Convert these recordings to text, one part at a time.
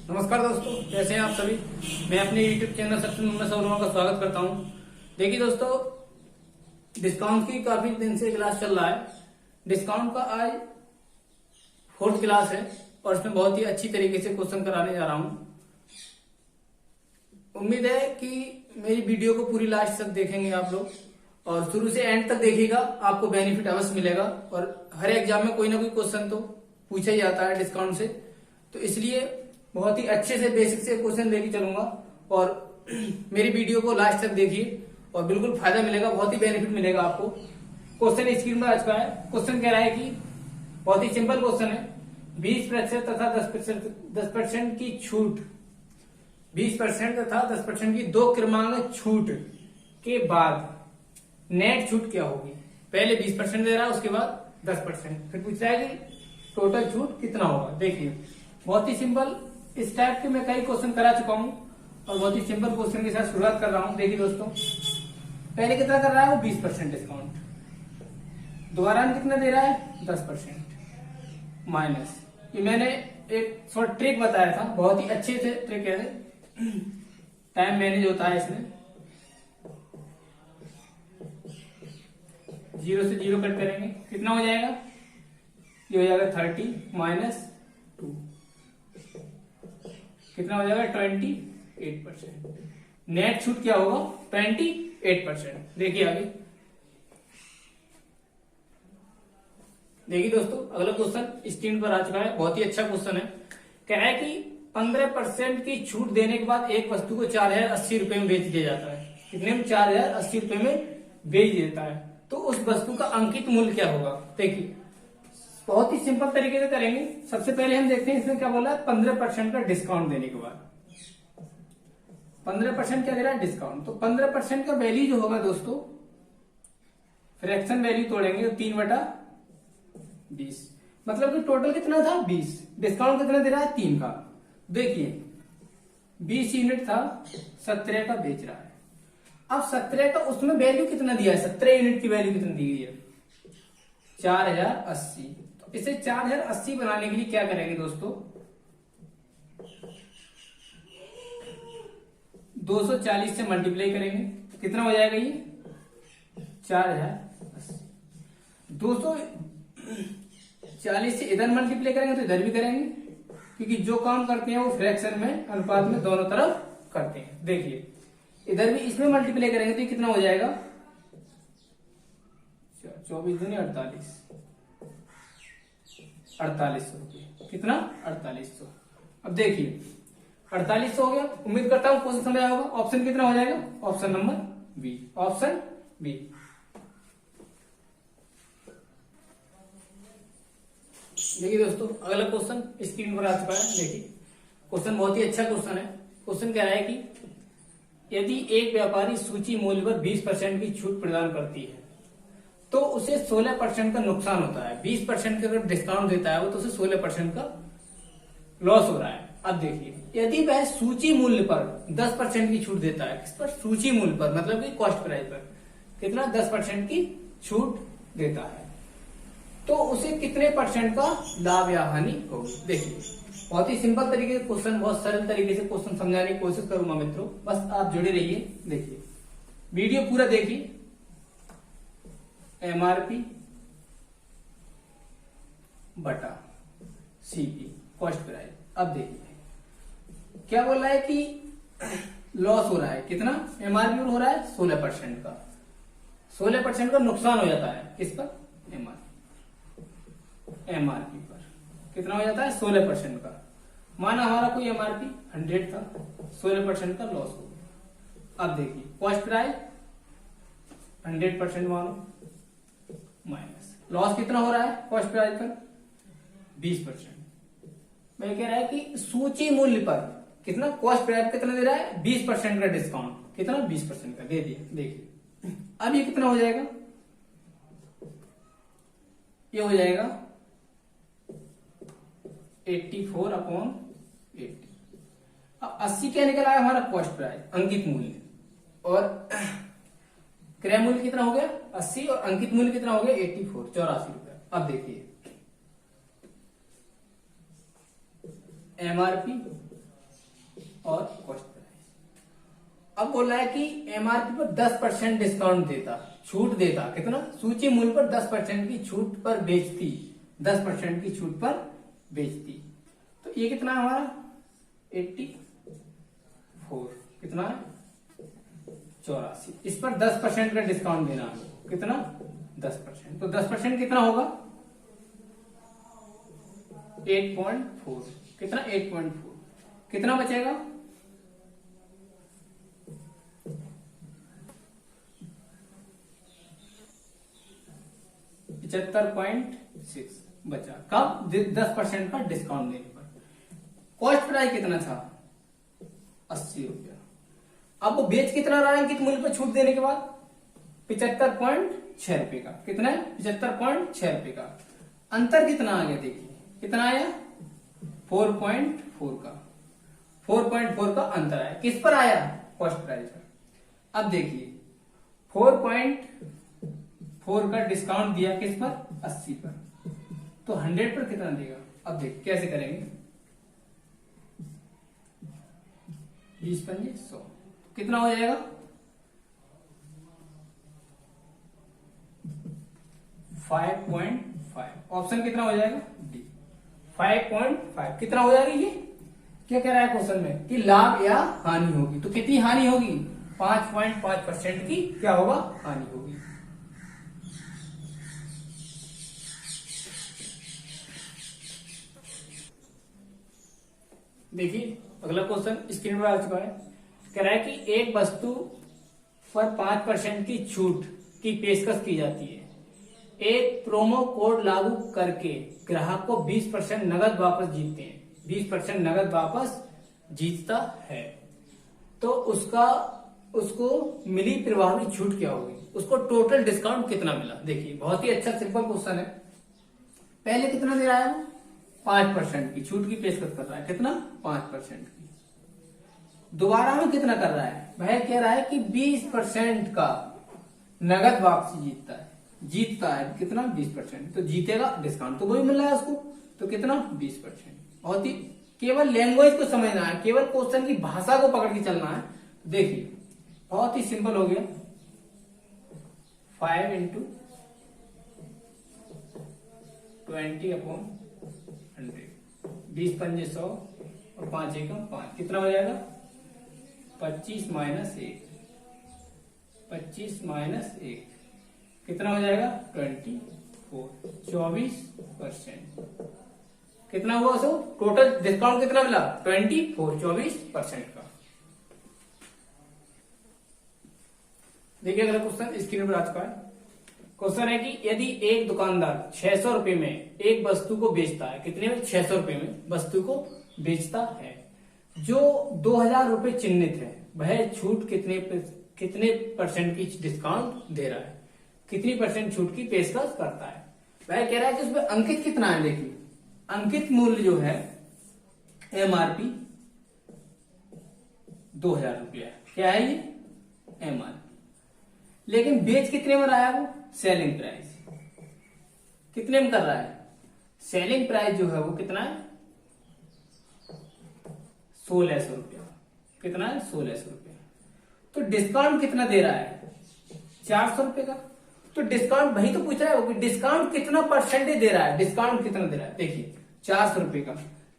नमस्कार दोस्तों, कैसे हैं आप सभी। मैं अपने YouTube चैनल सचिन मोहम्मद सौरमा का स्वागत करता हूं। देखिए दोस्तों, डिस्काउंट की काफी दिन से क्लास चल रहा है। डिस्काउंट का आज 4th क्लास है और इसमें बहुत ही अच्छी तरीके से क्वेश्चन कराने जा रहा हूं। उम्मीद है कि मेरी वीडियो को पूरी लास्ट तक देखेंगे आप लोग और शुरू से एंड तक देखिएगा, आपको बेनिफिट अवश्य मिलेगा। और हर एग्जाम में कोई ना कोई क्वेश्चन तो पूछा ही जाता है डिस्काउंट से, तो इसलिए बहुत ही अच्छे से बेसिक से क्वेश्चन लेके चलूंगा और मेरी वीडियो को लास्ट तक देखिए और बिल्कुल फायदा मिलेगा, बहुत ही बेनिफिट मिलेगा आपको। क्वेश्चन स्क्रीन पर आ चुका है। क्वेश्चन कह रहा है कि बहुत ही सिंपल क्वेश्चन है, 20% तथा 10% की छूट, 20% तथा 10% की दो क्रमांक छूट के बाद नेट छूट क्या होगी। पहले 20% दे रहा है, उसके बाद 10%, फिर पूछ रहा है कि टोटल छूट कितना होगा। देखिए बहुत ही सिंपल, इस टाइप के मैं कई क्वेश्चन करा चुका हूं और बहुत ही सिंपल क्वेश्चन के साथ शुरुआत कर रहा हूं। देखिए दोस्तों, पहले कितना कर रहा है वो 20% डिस्काउंट, दोबारा में कितना दे रहा है 10% माइनस। ये मैंने एक शॉर्ट ट्रिक बताया था, बहुत ही अच्छे से ट्रिक है, टाइम मैनेज होता है इसमें। 0 से 0 कट करेंगे, कितना हो जाएगा, ये हो जाएगा 30 माइनस 2, कितना हो जाएगा 28%। नेट छूट क्या होगा 28%। देखिए आगे, देखिए दोस्तों, अगला क्वेश्चन स्क्रीन पर आ चुका है, बहुत ही अच्छा क्वेश्चन है। कह रहा है कि 15% की छूट देने के बाद एक वस्तु को 4080 रुपए में बेच दिया जाता है। कितने में, 4080 रुपए में बेच देता है, तो उस वस्तु का अंकित मूल्य क्या होगा। देखिए बहुत ही सिंपल तरीके से करेंगे। सबसे पहले हम देखते हैं इसमें क्या बोला है, 15% का डिस्काउंट देने के बाद 15% क्या दे रहा है डिस्काउंट, तो 15% का वैल्यू जो होगा दोस्तों, फ्रैक्शन वैल्यू तोड़ेंगे तो 3/20, मतलब कि टोटल कितना था 20, डिस्काउंट कितना दे रहा है 3 का। देखिए 20 यूनिट था, 17 का बेच रहा है। अब 17 का उसमें वैल्यू कितना दिया है, 17 यूनिट की वैल्यू कितना दी गई है 4080। तो इसे 4080 बनाने के लिए क्या करेंगे दोस्तों, 240 से मल्टीप्लाई करेंगे, कितना हो जाएगा ये 4080। 240 से इधर मल्टीप्लाई करेंगे तो इधर भी करेंगे, क्योंकि जो काम करते हैं वो फ्रैक्शन में, अनुपात में दोनों तरफ करते हैं। देखिए इधर भी इसमें मल्टीप्लाई करेंगे तो ये कितना हो जाएगा 24 दूनी 4800 रुपये, कितना 4800। अब देखिए 4800 हो गया। उम्मीद करता हूं क्वेश्चन समझ आया होगा। ऑप्शन कितना हो जाएगा, option number B, option B. देखिए दोस्तों, अगला क्वेश्चन स्क्रीन पर आ चुका है। देखिए क्वेश्चन बहुत ही अच्छा क्वेश्चन है। क्वेश्चन कह रहा है कि यदि एक व्यापारी सूची मूल्य पर 20% की छूट प्रदान करती है तो उसे 16% का नुकसान होता है। 20% का अगर डिस्काउंट देता है वो, तो उसे 16% का लॉस हो रहा है। अब देखिए, यदि वह सूची मूल्य पर 10% की छूट देता है, किस पर, सूची मूल्य पर, मतलब कि कॉस्ट प्राइस पर कितना 10% की छूट देता है, तो उसे कितने परसेंट का लाभ या हानि होगी। देखिए बहुत ही सिंपल तरीके से क्वेश्चन, बहुत सरल तरीके से क्वेश्चन समझाने की कोशिश करूंगा मित्रों, बस आप जुड़े रहिए। देखिए वीडियो पूरा देखिए। एमआरपी बटा सीपी, कॉस्ट प्राइस। अब देखिए क्या बोल रहा है कि लॉस हो रहा है, कितना, एमआरपी पर हो रहा है 16% का, 16% का नुकसान हो जाता है किस पर, एमआरपी पर कितना हो जाता है 16% का। माना हमारा कोई एमआरपी 100 था, 16% का लॉस हो गया। अब देखिए कॉस्ट प्राइस 100% मानो, माइनस लॉस कितना हो रहा है कॉस्ट प्राइस पर 20%। मैं कह रहा है कि सूची मूल्य पर कितना, कॉस्ट प्राइस कितना दे रहा है 20% का डिस्काउंट, कितना 20% का दे दिया। देखिए अब ये कितना हो जाएगा, ये हो जाएगा 84/80। अब 80 क्या निकल आया हमारा कॉस्ट प्राइस, अंकित मूल्य, और क्रय मूल्य कितना हो गया 80 और अंकित मूल्य कितना हो गया 84 रुपए। अब देखिए एमआरपी और कॉस्ट प्राइस। अब बोल रहा है कि एमआरपी पर 10% डिस्काउंट देता, छूट देता, कितना, सूची मूल्य पर 10% की छूट पर बेचती, 10% की छूट पर बेचती। तो ये कितना है हमारा 84, कितना है 84, इस पर 10% का डिस्काउंट देना है, कितना 10%, तो 10% कितना होगा 8.4, कितना 8.4, कितना बचेगा 75.6 बचा, कब 10% का डिस्काउंट देने पर। कॉस्ट प्राइस कितना था 80 रुपया। अब वो बेच कितना रहा है अंकित मूल्य पर छूट देने के बाद 75.6 रुपए का, कितना है 75.6 रुपए का। अंतर कितना आ गया देखिए, कितना आया 4.4 का, 4.4 का अंतर आया, किस पर आया कॉस्ट प्राइस पर। अब देखिए 4.4 का डिस्काउंट दिया किस पर 80 पर, तो 100 पर कितना देगा। अब देख कैसे करेंगे, 20 पंजे 100, कितना हो जाएगा 5.5, ऑप्शन कितना हो जाएगा डी 5.5, कितना हो जाएगा। ये क्या कह रहा है क्वेश्चन में कि लाभ या हानि होगी, तो कितनी हानि होगी 5.5% की क्या होगा हानि होगी। देखिए अगला क्वेश्चन स्क्रीन पर आ चुका है, कह रहा है कि एक वस्तु पर 5% की छूट की पेशकश की जाती है, एक प्रोमो कोड लागू करके ग्राहक को 20% नगद वापस जीतते हैं, 20% नगद वापस जीतता है, तो उसको मिली प्रभावी छूट क्या होगी, उसको टोटल डिस्काउंट कितना मिला। देखिए बहुत ही अच्छा सिंपल क्वेश्चन है। पहले कितना दे रहा है वो 5% की छूट की पेशकश कर रहा है, कितना 5% की। दोबारा में कितना कर रहा है, वह कह रहा है कि 20% का नगद वापसी जीतता है कितना 20%, तो जीतेगा डिस्काउंट तो वही मिल रहा है उसको, तो कितना 20%। बहुत ही केवल लैंग्वेज को समझना है, केवल क्वेश्चन की भाषा को पकड़ के चलना है। देखिए बहुत ही सिंपल हो गया, 5 इंटू 20/100, 20 पंजे 100 और 5 एकम 5, कितना हो जाएगा 25 माइनस 1, 25 माइनस 1 कितना हो जाएगा 24, 24%, कितना हुआ सो टोटल डिस्काउंट कितना मिला 24, 24% का। देखिए अगला क्वेश्चन स्क्रीन पर आ चुका है। क्वेश्चन है कि यदि एक दुकानदार 600 रुपए में एक वस्तु को बेचता है, कितने में 600 रुपए में वस्तु को बेचता है, जो 2000 रुपए चिन्हित है, वह छूट कितने परसेंट की डिस्काउंट दे रहा है, कितनी परसेंट छूट की पेशकश करता है। वह कह रहा है कि उसमें अंकित कितना है। देखिए अंकित मूल्य जो है एमआरपी 2000 रुपया है, क्या है ये एमआरपी, लेकिन बेच कितने में रहा है वो सेलिंग प्राइस, कितने में कर रहा है सेलिंग प्राइस जो है वो कितना है 1600 रुपया, कितना है 1600 रुपया। तो डिस्काउंट कितना दे रहा है 400 रुपए का, तो डिस्काउंट वही तो पूछ रहा है वो कि डिस्काउंट कितना परसेंटेज दे रहा है, डिस्काउंट कितना दे रहा है। देखिए 400 रुपए का,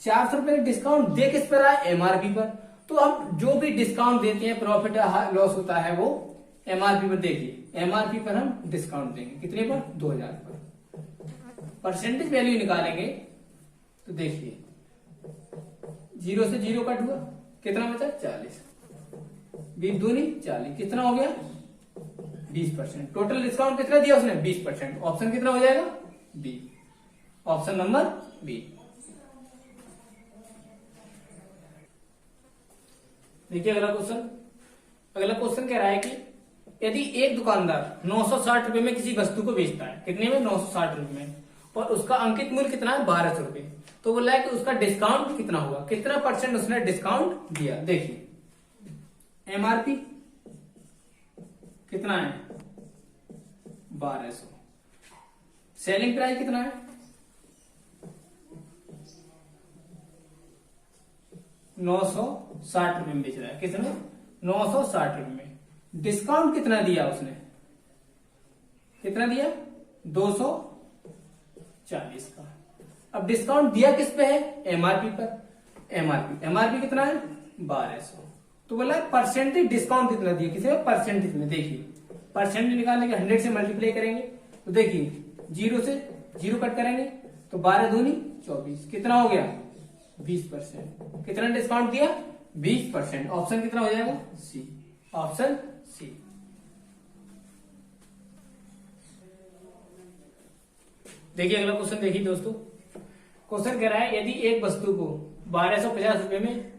400 रुपए का डिस्काउंट दे किस पर रहा है एमआरपी पर, तो अब जो भी डिस्काउंट देते हैं प्रॉफिट लॉस होता है वो एमआरपी पर। देखिए एमआरपी पर हम डिस्काउंट देंगे कितने पर 2000 पर, परसेंटेज वैल्यू निकालेंगे तो देखिए 0 से 0 कट हुआ, कितना बचा 40, 20 दूनी 40, कितना हो गया 20%। टोटल डिस्काउंट कितना दिया उसने 20%। ऑप्शन कितना हो जाएगा बी, ऑप्शन नंबर बी। देखिए अगला क्वेश्चन, अगला क्वेश्चन कह रहा है कि यदि एक दुकानदार 960 रुपए में किसी वस्तु को बेचता है, कितने में 960 रुपए में, और उसका अंकित मूल्य कितना है 1200 रुपए, तो बोला है कि उसका डिस्काउंट कितना हुआ, कितना परसेंट उसने डिस्काउंट दिया। देखिए एमआरपी कितना है 1200, सेलिंग प्राइस कितना है 960 में बेच रहा है। कितने? 960 में। डिस्काउंट कितना दिया उसने? कितना दिया? 240 का। अब डिस्काउंट दिया किस पे है? एमआरपी पर। एमआरपी कितना है? 1200। तो बोला परसेंटेज डिस्काउंट कितना दिया? किसे? परसेंटेज में। देखिए परसेंटेज निकालने के 100 से मल्टीप्लाई करेंगे तो देखिए 0 से 0 कट करेंगे तो 12 दूनी 24। कितना हो गया? 20%। कितना डिस्काउंट दिया? 20%। ऑप्शन कितना हो जाएगा? सी। Option C. देखिए अगला क्वेश्चन देखिए दोस्तों। क्वेश्चन कह रहा है यदि एक वस्तु को 1250 रुपए में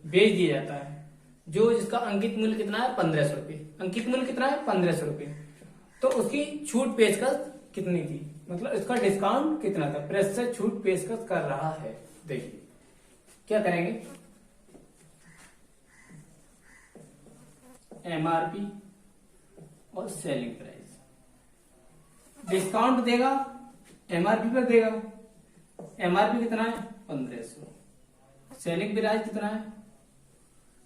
बेच दिया जाता है, जो जिसका अंकित मूल्य कितना है? 1500 रुपए। अंकित मूल्य कितना है? 1500 रुपए। तो उसकी छूट पेशकश कितनी थी? मतलब इसका डिस्काउंट कितना था? प्रेस से छूट पेशकश कर रहा है। देखिए क्या करेंगे? एमआरपी और सेलिंग प्राइस। डिस्काउंट देगा एमआरपी पर देगा। एमआरपी कितना है? 1500। सेलिंग प्राइस कितना है?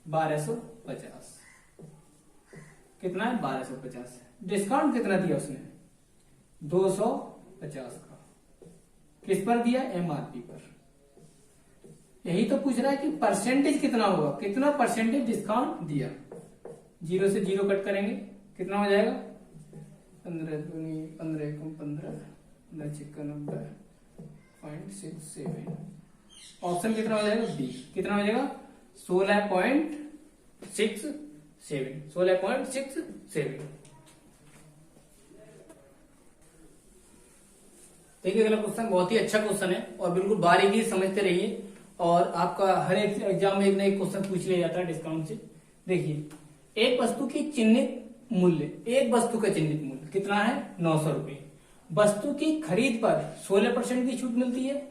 1250। कितना है? 1250। डिस्काउंट कितना दिया उसने? 250 का। किस पर दिया? एमआरपी पर। यही तो पूछ रहा है कि परसेंटेज कितना होगा, कितना परसेंटेज डिस्काउंट दिया। 0 से 0 कट करेंगे कितना हो जाएगा? 15 दूनी 15 एकम 15 15 छिक्का 90.67। ऑप्शन कितना हो जाएगा? बी। कितना हो जाएगा? 16.67। 16.67। देखिए अगला क्वेश्चन बहुत ही अच्छा क्वेश्चन है और बिल्कुल बारीकी समझते रहिए और आपका हर एक एग्जाम में एक ना एक क्वेश्चन पूछ लिया जाता है डिस्काउंट से। देखिए एक वस्तु की चिन्हित मूल्य, एक वस्तु का चिन्हित मूल्य कितना है? 900 रुपए। वस्तु की खरीद पर 16% की छूट मिलती है।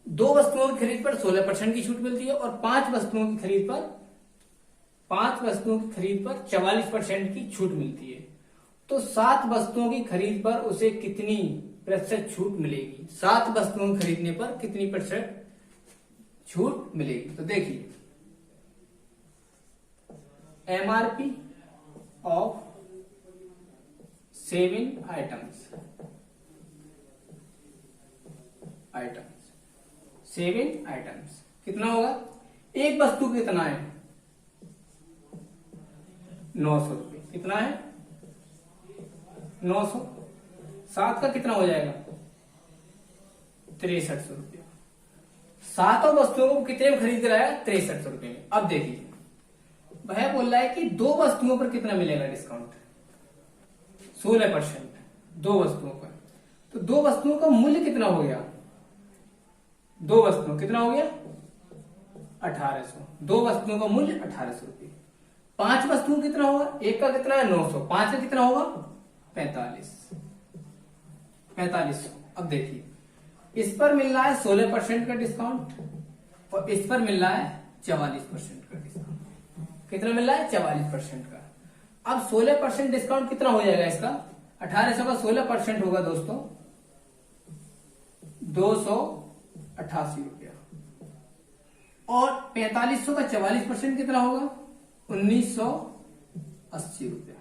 2 वस्तुओं की खरीद पर 16% की छूट मिलती है और 5 वस्तुओं की खरीद पर 44% की छूट मिलती है। तो 7 वस्तुओं की खरीद पर उसे कितनी प्रतिशत छूट मिलेगी? 7 वस्तुओं को खरीदने पर कितनी प्रतिशत छूट मिलेगी? तो देखिए एमआरपी ऑफ 7 आइटम्स 7 आइटम्स कितना होगा? एक वस्तु कितना है? 900 रुपए। कितना है? 900। 7 का कितना हो जाएगा? 6300 रुपया। 7 वस्तुओं को कितने में खरीद रहा है? 6300 रुपए में। अब देखिए वह बोल रहा है कि 2 वस्तुओं पर कितना मिलेगा डिस्काउंट? 16%। 2 वस्तुओं पर। तो 2 वस्तुओं का मूल्य कितना हो गया? 2 वस्तुओं कितना हो गया? 1800। 2 वस्तुओं का मूल्य 1800 रुपये। 5 वस्तुओं कितना होगा? एक का कितना है? 900। 5 का कितना होगा? 4500। अब देखिए इस पर मिल रहा है 16% का डिस्काउंट और इस पर मिल रहा है 44% का डिस्काउंट। कितना मिल रहा है? 44% का। अब 16% डिस्काउंट कितना हो जाएगा इसका? 1800 का 16% होगा दोस्तों 288 रुपया और 4500 का 44% कितना होगा? 1980 रुपया।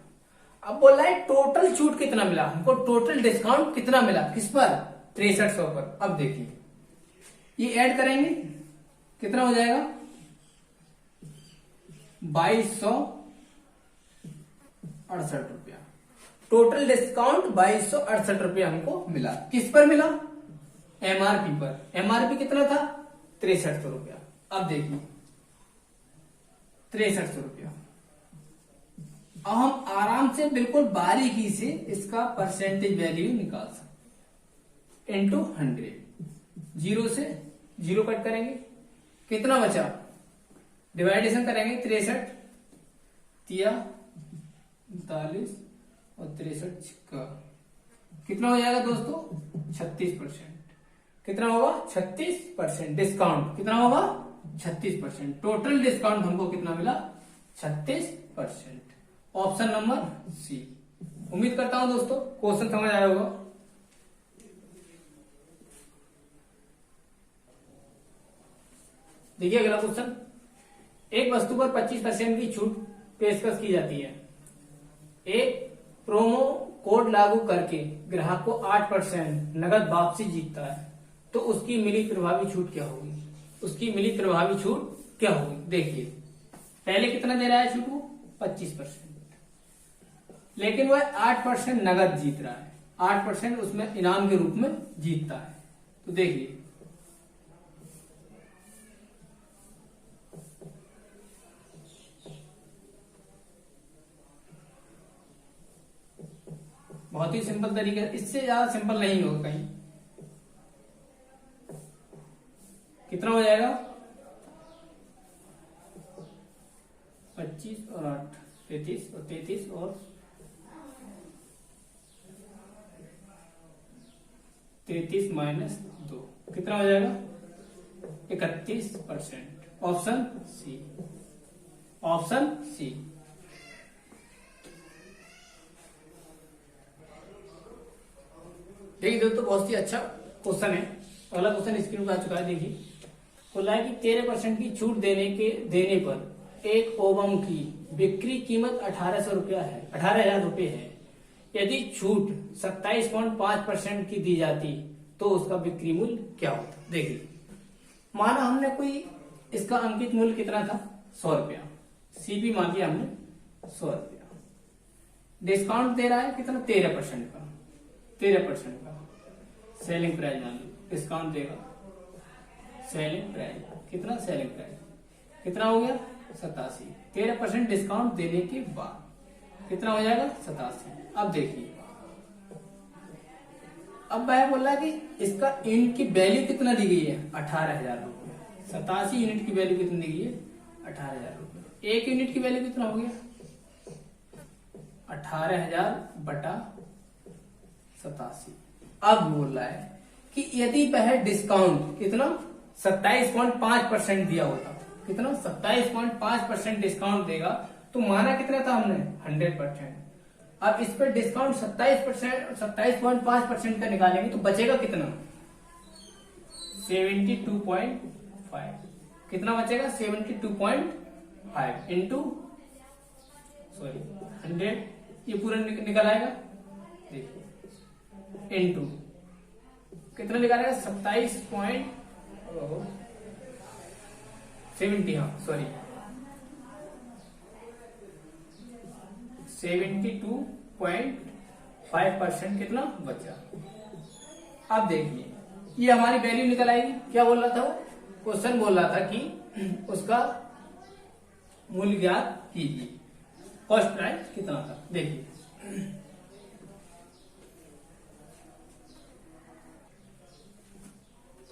अब बोल रहा है टोटल छूट कितना मिला हमको? टोटल डिस्काउंट कितना मिला? किस पर? 6300 पर। अब देखिए ये ऐड करेंगे कितना हो जाएगा? 2268 रुपया। टोटल डिस्काउंट 2268 रुपया हमको मिला। किस पर मिला? एमआरपी पर। एमआरपी कितना था? 6300 रुपया। अब देखिए 6300 रुपया। अब हम आराम से बिल्कुल बारीकी से इसका परसेंटेज वैल्यू निकाल सकते। इंटू 100। 0 से 0 कट करेंगे कितना बचा? डिवाइडेशन करेंगे 63 तिया 39 और 63 छिक्का कितना हो जाएगा दोस्तों? 36%। कितना होगा? 36%। डिस्काउंट कितना होगा? 36%। टोटल डिस्काउंट हमको कितना मिला? 36%। Option number C. उम्मीद करता हूं दोस्तों क्वेश्चन समझ आया होगा। देखिए अगला क्वेश्चन, एक वस्तु पर 25% की छूट पेशकश की जाती है। एक प्रोमो कोड लागू करके ग्राहक को 8% नगद वापसी जीतता है, तो उसकी मिली प्रभावी छूट क्या होगी? उसकी मिली प्रभावी छूट क्या होगी? देखिए पहले कितना दे रहा है छूट, वो 25%, लेकिन वह 8% नगद जीत रहा है, 8% उसमें इनाम के रूप में जीतता है। तो देखिए बहुत ही सिंपल तरीका है, इससे ज्यादा सिंपल नहीं होगा कहीं। कितना हो जाएगा? 25 और 8 33 और 33 और 33 माइनस 2 कितना हो जाएगा? 31%। Option C, option C. देखिए दोस्तों बहुत ही अच्छा क्वेश्चन है। अगला क्वेश्चन स्क्रीन पर आ चुका है। देखिए बोला है कि 13% की छूट देने पर एक ओवम की बिक्री कीमत 1800 रुपया है, 18,000 रुपये है। यदि छूट 27.5% की दी जाती तो उसका बिक्री मूल्य क्या होता? देखिए माना हमने कोई इसका अंकित मूल्य कितना था? 100 रुपया, सीपी मान लिया हमने 100 रुपया। डिस्काउंट दे रहा है कितना? 13% का, 13% का सेलिंग प्राइस मान लो, डिस्काउंट देगा। सेलिंग प्राइस कितना? सेलिंग प्राइस कितना हो गया? 87। 13% डिस्काउंट देने के बाद कितना हो जाएगा? 87। अब देखिए अब वह बोल रहा है कि इसका यूनिट की वैल्यू कितना दी गई है? 18,000 रुपये। 87 यूनिट की वैल्यू कितनी दी गई है? 18,000 रुपये। एक यूनिट की वैल्यू कितना हो गया? 18,000 बटा 87। अब बोल रहा है कि यदि वह डिस्काउंट कितना 27.5% दिया होता, कितना 27.5% डिस्काउंट देगा, तो माना कितना था हमने? 100%। अब इस पर डिस्काउंट 27.5% का निकालेंगे तो बचेगा कितना? 72.5। कितना बचेगा? 72.5 इंटू 100, ये पूरा निकल आएगा। देखिए इंटू कितना निकालेगा? 27.70, हाँ सॉरी 72.5% कितना बचा। अब देखिए ये हमारी वैल्यू निकल आएगी। क्या बोल रहा था वो? क्वेश्चन बोल रहा था कि उसका मूल्य ज्ञात कीजिए, कॉस्ट प्राइस कितना था। देखिए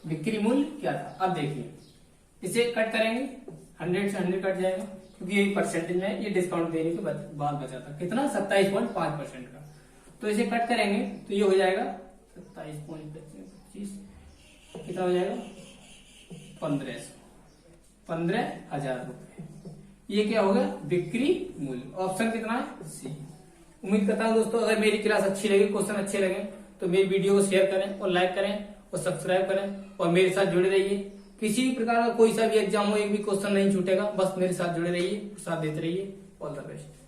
बिक्री मूल्य क्या था। अब देखिए इसे कट करेंगे, 100 से 100 कट जाएगा क्योंकि ये परसेंटेज में, ये डिस्काउंट देने के बाद बचा था कितना? 27.5% का। तो इसे कट करेंगे तो ये हो जाएगा 27.25, कितना हो जाएगा? 15,000 रुपए। ये क्या हो गया? बिक्री मूल्य। ऑप्शन कितना है? सी। उम्मीद करता हूं दोस्तों अगर मेरी क्लास अच्छी लगी, क्वेश्चन अच्छे लगे तो मेरी वीडियो को शेयर करें और लाइक करें और सब्सक्राइब करें और मेरे साथ जुड़े रहिए। किसी भी प्रकार का कोई सा भी एग्जाम हो, एक भी क्वेश्चन नहीं छूटेगा, बस मेरे साथ जुड़े रहिए, साथ देते रहिए। All the best.